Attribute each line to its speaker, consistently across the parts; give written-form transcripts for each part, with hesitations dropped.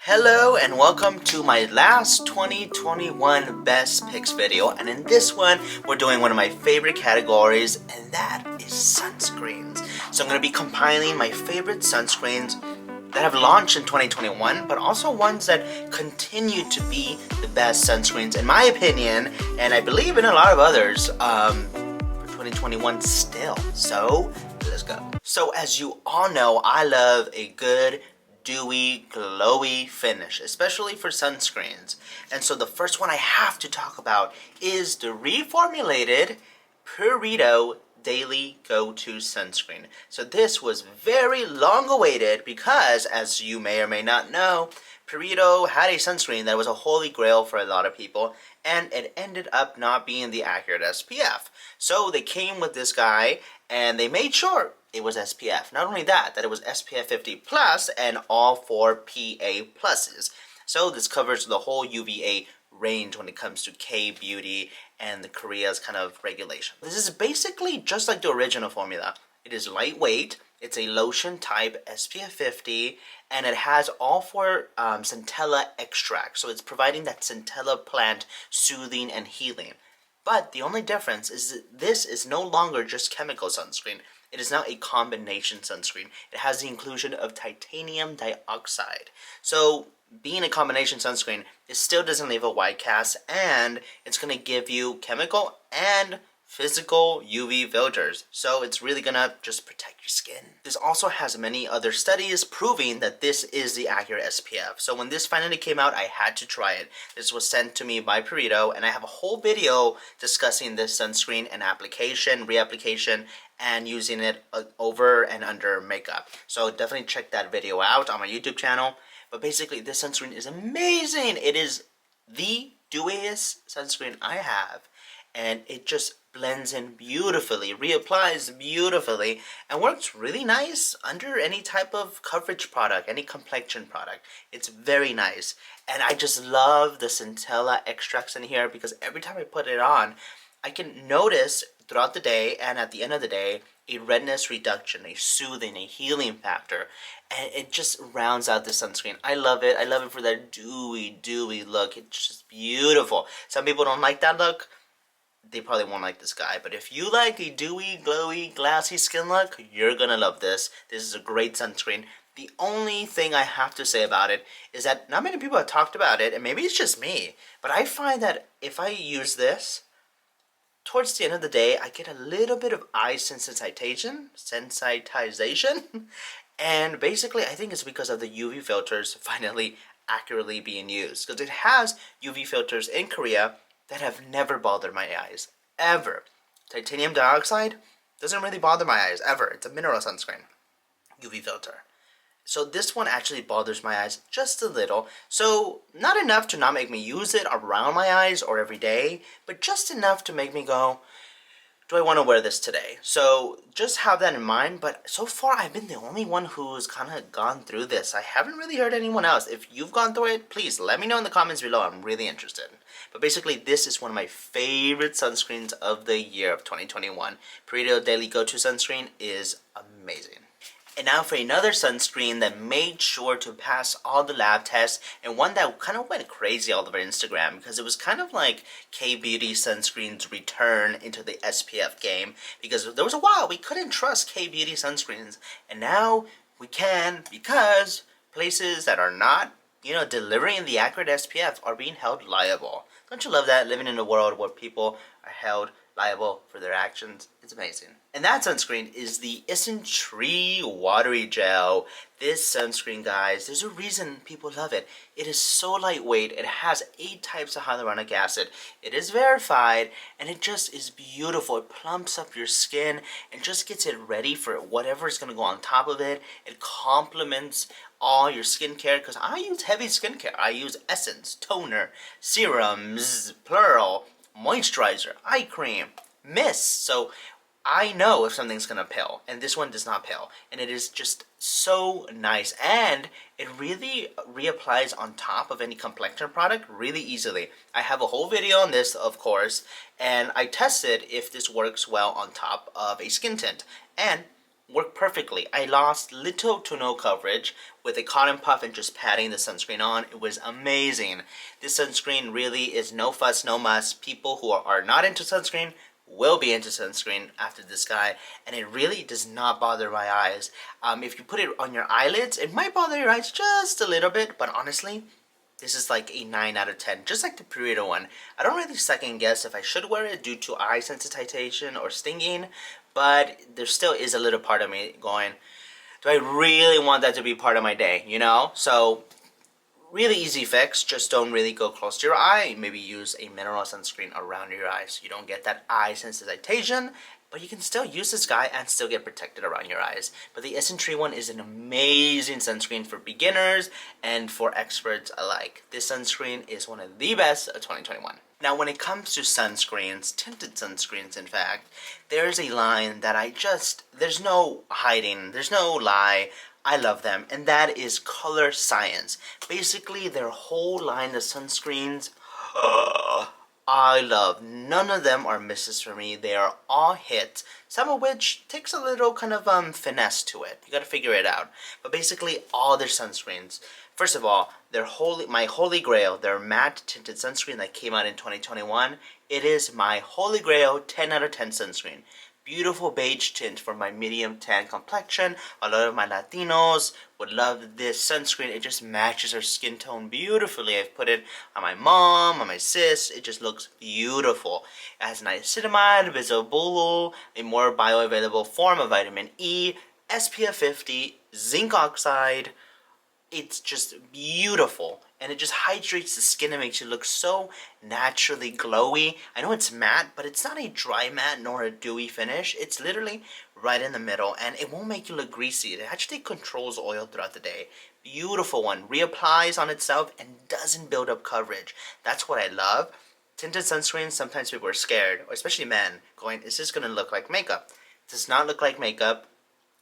Speaker 1: Hello and welcome to my last 2021 best picks video, and in this one we're doing one of my favorite categories, and that is sunscreens. So I'm going to be compiling my favorite sunscreens that have launched in 2021, but also ones that continue to be the best sunscreens in my opinion, and I believe in a lot of others for 2021 still. So let's go. So as you all know, I love a good dewy, glowy finish, especially for sunscreens. And so the first one I have to talk about is the reformulated Purito Daily Go-To Sunscreen. So this was very long awaited because, as you may or may not know, Purito had a sunscreen that was a holy grail for a lot of people, and it ended up not being the accurate SPF. So they came with this guy, and they made sure it was SPF. Not only that it was SPF 50 plus and all 4 PA pluses. So this covers the whole UVA range when it comes to K-beauty and the Korea's kind of regulation. This is basically just like the original formula. It is lightweight, it's a lotion type SPF 50, and it has all 4 centella extracts. So it's providing that centella plant soothing and healing. But the only difference is that this is no longer just chemical sunscreen. It is now a combination sunscreen. It has the inclusion of titanium dioxide. So being a combination sunscreen, it still doesn't leave a white cast, and it's going to give you chemical and physical UV filters. So it's really going to just protect your skin. This also has many other studies proving that this is the accurate SPF. So when this finally came out, I had to try it. This was sent to me by Purito, and I have a whole video discussing this sunscreen and application, reapplication, and using it over and under makeup. So definitely check that video out on my YouTube channel. But basically, this sunscreen is amazing. It is the dewiest sunscreen I have, and it just blends in beautifully, reapplies beautifully, and works really nice under any type of coverage product, any complexion product. It's very nice, and I just love the centella extracts in here because every time I put it on, I can notice throughout the day and at the end of the day a redness reduction, a soothing, a healing factor, and it just rounds out the sunscreen. I love it. I love it for that dewy look. It's just beautiful. Some people don't like that look. They probably won't like this guy, but if you like a dewy, glowy, glassy skin look, you're gonna love this. This is a great sunscreen. The only thing I have to say about it is that not many people have talked about it, and maybe it's just me, but I find that if I use this, towards the end of the day, I get a little bit of eye sensitization, and basically I think it's because of the UV filters finally accurately being used, because it has UV filters in Korea that have never bothered my eyes, ever. Titanium dioxide doesn't really bother my eyes, ever. It's a mineral sunscreen, UV filter. So this one actually bothers my eyes just a little. So not enough to not make me use it around my eyes or every day, but just enough to make me go, do I want to wear this today? So just have that in mind. But so far I've been the only one who's kind of gone through this. I haven't really heard anyone else. If you've gone through it, please let me know in the comments below. I'm really interested. But basically, this is one of my favorite sunscreens of the year of 2021. Purito Daily Go-To Sunscreen is amazing. And now for another sunscreen that made sure to pass all the lab tests, and one that kind of went crazy all over Instagram because it was kind of like K-beauty sunscreens return into the SPF game, because there was a while we couldn't trust K-beauty sunscreens, and now we can, because places that are not, delivering the accurate SPF are being held liable. Don't you love that, living in a world where people are held liable for their actions? It's amazing. And that sunscreen is the Instree Watery Gel. This sunscreen, guys, there's a reason people love it. It is so lightweight. It has 8 types of hyaluronic acid. It is verified, and it just is beautiful. It plumps up your skin and just gets it ready for whatever is going to go on top of it. It complements all your skincare, because I use heavy skincare. I use essence, toner, serums, plural, moisturizer, eye cream, mist. So I know if something's gonna peel, and this one does not peel, and it is just so nice, and it really reapplies on top of any complexion product really easily. I have a whole video on this, of course, and I tested if this works well on top of a skin tint, and worked perfectly. I lost little to no coverage with a cotton puff and just patting the sunscreen on. It was amazing. This sunscreen really is no fuss, no muss. People who are not into sunscreen will be into sunscreen after this guy, and it really does not bother my eyes. If you put it on your eyelids, it might bother your eyes just a little bit, but honestly, this is like a 9 out of 10, just like the Purito one. I don't really second guess if I should wear it due to eye sensitization or stinging, but there still is a little part of me going, do I really want that to be part of my day, you know? So really easy fix, just don't really go close to your eye. Maybe use a mineral sunscreen around your eyes so you don't get that eye sensitization, but you can still use this guy and still get protected around your eyes. But the Instree one is an amazing sunscreen for beginners and for experts alike. This sunscreen is one of the best of 2021. Now when it comes to sunscreens, tinted sunscreens in fact, there's a line that there's no hiding, there's no lie. I love them, and that is Colorescience. Basically, their whole line of sunscreens, I love. None of them are misses for me. They are all hits, some of which takes a little kind of finesse to it. You gotta figure it out. But basically, all their sunscreens. First of all, my holy grail, their matte tinted sunscreen that came out in 2021. It is my holy grail 10 out of 10 sunscreen. Beautiful beige tint for my medium tan complexion. A lot of my Latinos would love this sunscreen. It just matches our skin tone beautifully. I've put it on my mom, on my sis. It just looks beautiful. It has niacinamide, bisabolol, a more bioavailable form of vitamin E, SPF 50, zinc oxide. It's just beautiful, and it just hydrates the skin and makes it look so naturally glowy. I know it's matte, but it's not a dry matte nor a dewy finish. It's literally right in the middle, and it won't make you look greasy. It actually controls oil throughout the day. Beautiful one. Reapplies on itself and doesn't build up coverage. That's what I love. Tinted sunscreens, sometimes people are scared, or especially men, going, is this going to look like makeup? It does not look like makeup.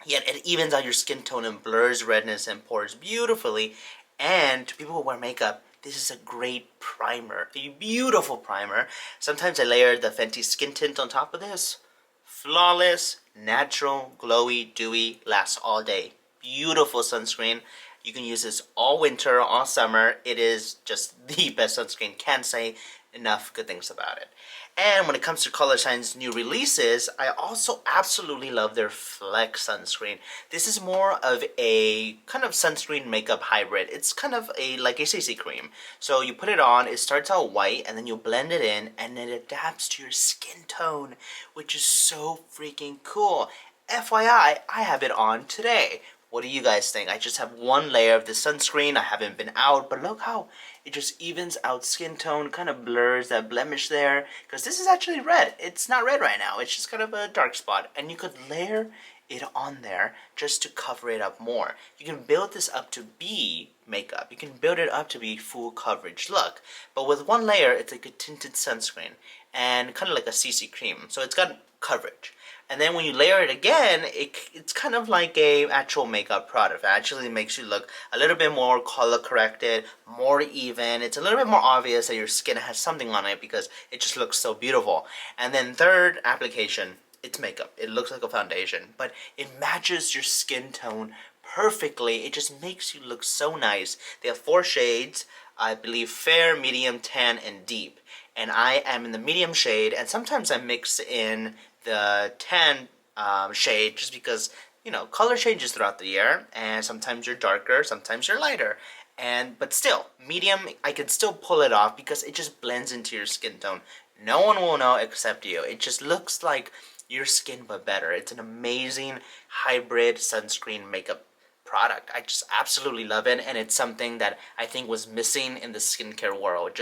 Speaker 1: Yet it evens out your skin tone and blurs redness and pores beautifully. And to people who wear makeup, this is a great primer. A beautiful primer. Sometimes I layer the Fenty skin tint on top of this. Flawless, natural, glowy, dewy, lasts all day. Beautiful sunscreen. You can use this all winter, all summer. It is just the best sunscreen. Can't say enough good things about it. And when it comes to Colorescience new releases, I also absolutely love their Flex sunscreen. This is more of a kind of sunscreen makeup hybrid. It's kind of like a CC cream. So you put it on, it starts out white, and then you blend it in, and it adapts to your skin tone, which is so freaking cool. FYI, I have it on today. What do you guys think? I just have one layer of the sunscreen. I haven't been out, but look how it just evens out skin tone, kind of blurs that blemish there. Because this is actually red. It's not red right now. It's just kind of a dark spot. And you could layer it on there just to cover it up more. You can build this up to be makeup. You can build it up to be full coverage look. But with one layer, it's like a tinted sunscreen. And kind of like a CC cream. So it's got coverage. And then when you layer it again, it's kind of like a actual makeup product. It actually makes you look a little bit more color corrected, more even. It's a little bit more obvious that your skin has something on it because it just looks so beautiful. And then third application, it's makeup. It looks like a foundation, but it matches your skin tone perfectly. It just makes you look so nice. They have 4 shades, I believe fair, medium, tan, and deep. And I am in the medium shade, and sometimes I mix in the tan shade just because, you know, color changes throughout the year, and sometimes you're darker, sometimes you're lighter. But still, medium, I can still pull it off because it just blends into your skin tone. No one will know except you. It just looks like your skin but better. It's an amazing hybrid sunscreen makeup product. I just absolutely love it, and it's something that I think was missing in the skincare world.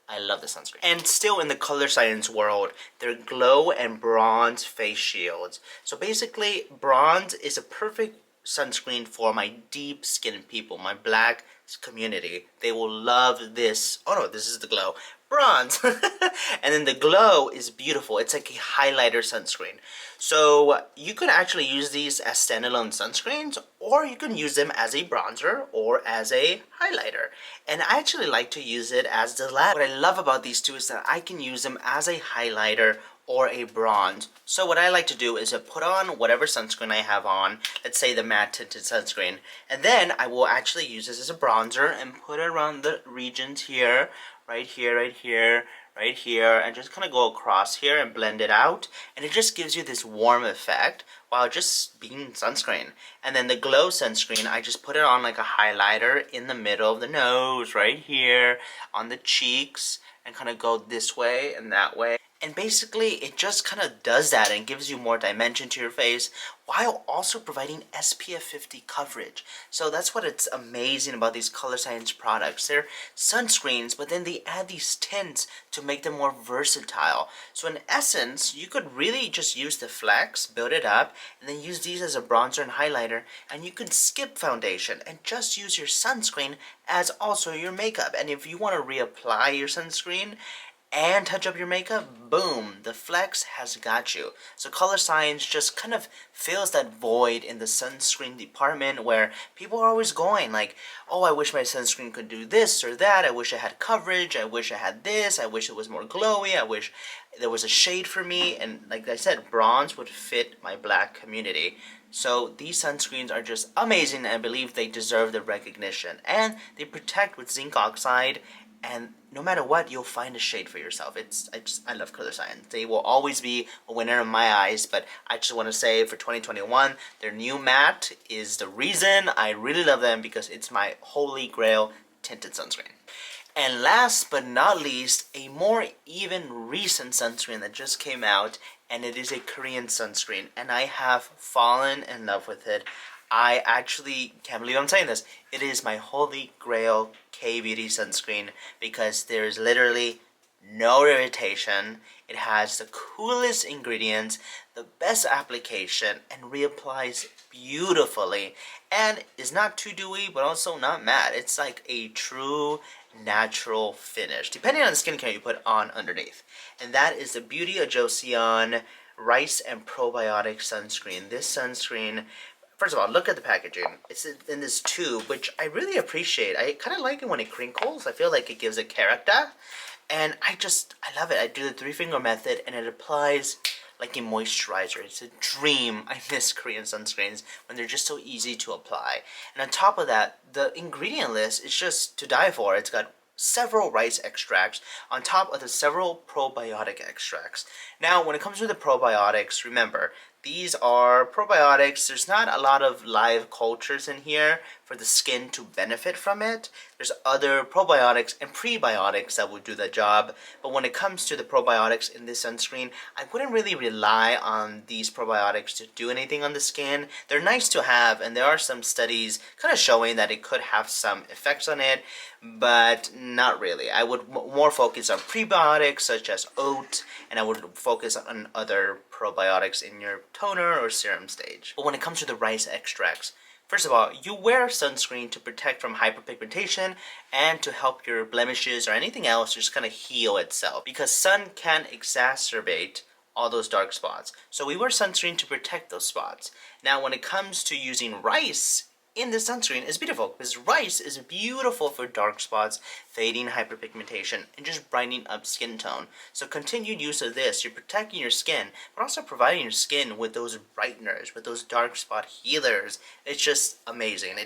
Speaker 1: I love the sunscreen. And still in the Colorescience world, they're glow and bronze face shields. So basically, bronze is a perfect sunscreen for my deep skin people, my black community. They will love this. Oh no, this is the glow. Bronze. And then the glow is beautiful. It's like a highlighter sunscreen. So you could actually use these as standalone sunscreens, or you can use them as a bronzer or as a highlighter. And I actually like to use it as the latter. What I love about these two is that I can use them as a highlighter or a bronze. So what I like to do is put on whatever sunscreen I have on, let's say the matte tinted sunscreen, and then I will actually use this as a bronzer and put it around the regions here, right here, right here, right here, and just kind of go across here and blend it out, and it just gives you this warm effect while just being sunscreen. And then the glow sunscreen, I just put it on like a highlighter in the middle of the nose, right here, on the cheeks, and kind of go this way and that way. And basically, it just kind of does that and gives you more dimension to your face while also providing SPF 50 coverage. So that's what it's amazing about these Colorescience products. They're sunscreens, but then they add these tints to make them more versatile. So in essence, you could really just use the flex, build it up, and then use these as a bronzer and highlighter, and you could skip foundation and just use your sunscreen as also your makeup. And if you want to reapply your sunscreen and touch up your makeup, boom, the flex has got you. So Colorescience just kind of fills that void in the sunscreen department where people are always going like, oh, I wish my sunscreen could do this or that, I wish I had coverage, I wish I had this, I wish it was more glowy, I wish there was a shade for me. And like I said, bronze would fit my black community. So these sunscreens are just amazing, and I believe they deserve the recognition. And they protect with zinc oxide, and no matter what, you'll find a shade for yourself. I love Colorescience. They will always be a winner in my eyes, but I just want to say for 2021, their new matte is the reason I really love them, because it's my holy grail tinted sunscreen. And last but not least, a more even recent sunscreen that just came out, and it is a Korean sunscreen, and I have fallen in love with it. I actually can't believe I'm saying this. It is my holy grail K-beauty sunscreen, because there is literally no irritation. It has the coolest ingredients, the best application, and reapplies beautifully, and is not too dewy but also not matte. It's like a true natural finish depending on the skincare you put on underneath. And that is the beauty of Joseon Rice and Probiotic sunscreen. This sunscreen, first of all, look at the packaging. It's in this tube, which I really appreciate. I kind of like it when it crinkles. I feel like it gives a character. And I love it. I do the 3-finger method, and it applies like a moisturizer. It's a dream. I miss Korean sunscreens when they're just so easy to apply. And on top of that, the ingredient list is just to die for. It's got several rice extracts on top of the several probiotic extracts. Now, when it comes to the probiotics, remember, these are probiotics. There's not a lot of live cultures in here for the skin to benefit from it. There's other probiotics and prebiotics that will do the job. But when it comes to the probiotics in this sunscreen, I wouldn't really rely on these probiotics to do anything on the skin. They're nice to have, and there are some studies kind of showing that it could have some effects on it, but not really. I would more focus on prebiotics such as oat, and I would focus on other probiotics in your toner or serum stage. But when it comes to the rice extracts, first of all, you wear sunscreen to protect from hyperpigmentation and to help your blemishes or anything else just kind of heal itself, because sun can exacerbate all those dark spots. So we wear sunscreen to protect those spots. Now, when it comes to using rice in this sunscreen, it's beautiful because rice is beautiful for dark spots, fading hyperpigmentation, and just brightening up skin tone. So continued use of this, you're protecting your skin, but also providing your skin with those brighteners, with those dark spot healers. It's just amazing.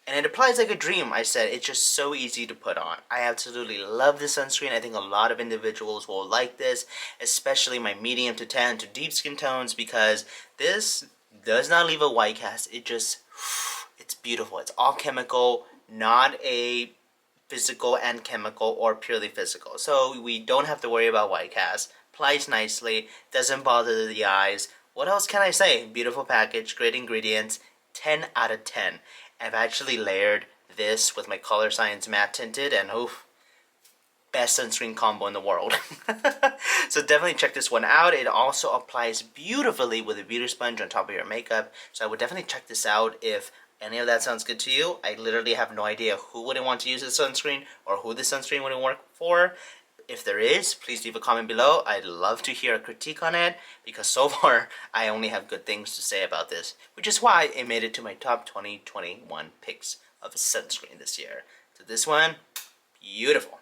Speaker 1: And it applies like a dream. I said, it's just so easy to put on. I absolutely love this sunscreen. I think a lot of individuals will like this, especially my medium to tan to deep skin tones, because this does not leave a white cast. It's beautiful. It's all chemical, not a physical and chemical or purely physical. So we don't have to worry about white cast. Applies nicely, doesn't bother the eyes. What else can I say? Beautiful package, great ingredients, 10 out of 10. I've actually layered this with my Colorescience matte tinted, and oof, best sunscreen combo in the world. So definitely check this one out. It also applies beautifully with a beauty sponge on top of your makeup. So I would definitely check this out if any of that sounds good to you. I literally have no idea who wouldn't want to use this sunscreen or who this sunscreen wouldn't work for. If there is, please leave a comment below. I'd love to hear a critique on it, because so far I only have good things to say about this, which is why it made it to my top 2021 picks of sunscreen this year. So this one, beautiful.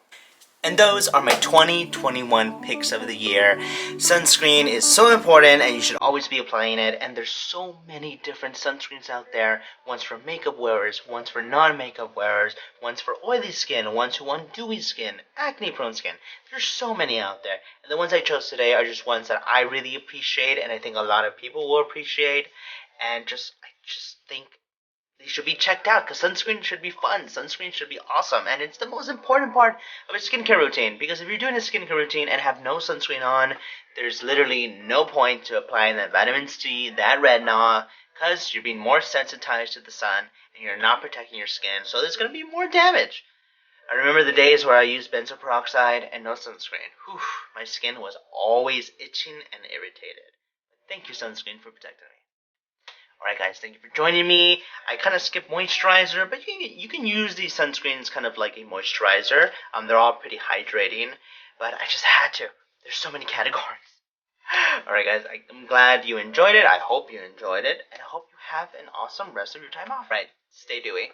Speaker 1: And those are my 2021 picks of the year. Sunscreen is so important and you should always be applying it. And there's so many different sunscreens out there. One's for makeup wearers, one's for non-makeup wearers, one's for oily skin, one's who want dewy skin, acne-prone skin. There's so many out there. And the ones I chose today are just ones that I really appreciate and I think a lot of people will appreciate. And I just think they should be checked out because sunscreen should be fun. Sunscreen should be awesome. And it's the most important part of a skincare routine because if you're doing a skincare routine and have no sunscreen on, there's literally no point to applying that vitamin C, that retinol, because you're being more sensitized to the sun and you're not protecting your skin. So there's going to be more damage. I remember the days where I used benzoyl peroxide and no sunscreen. Whew, my skin was always itching and irritated. Thank you, sunscreen, for protecting me. Alright guys, thank you for joining me. I kind of skipped moisturizer, but you can use these sunscreens kind of like a moisturizer. They're all pretty hydrating, but I just had to. There's so many categories. Alright guys, I'm glad you enjoyed it. I hope you enjoyed it, and I hope you have an awesome rest of your time off. Right, stay dewy.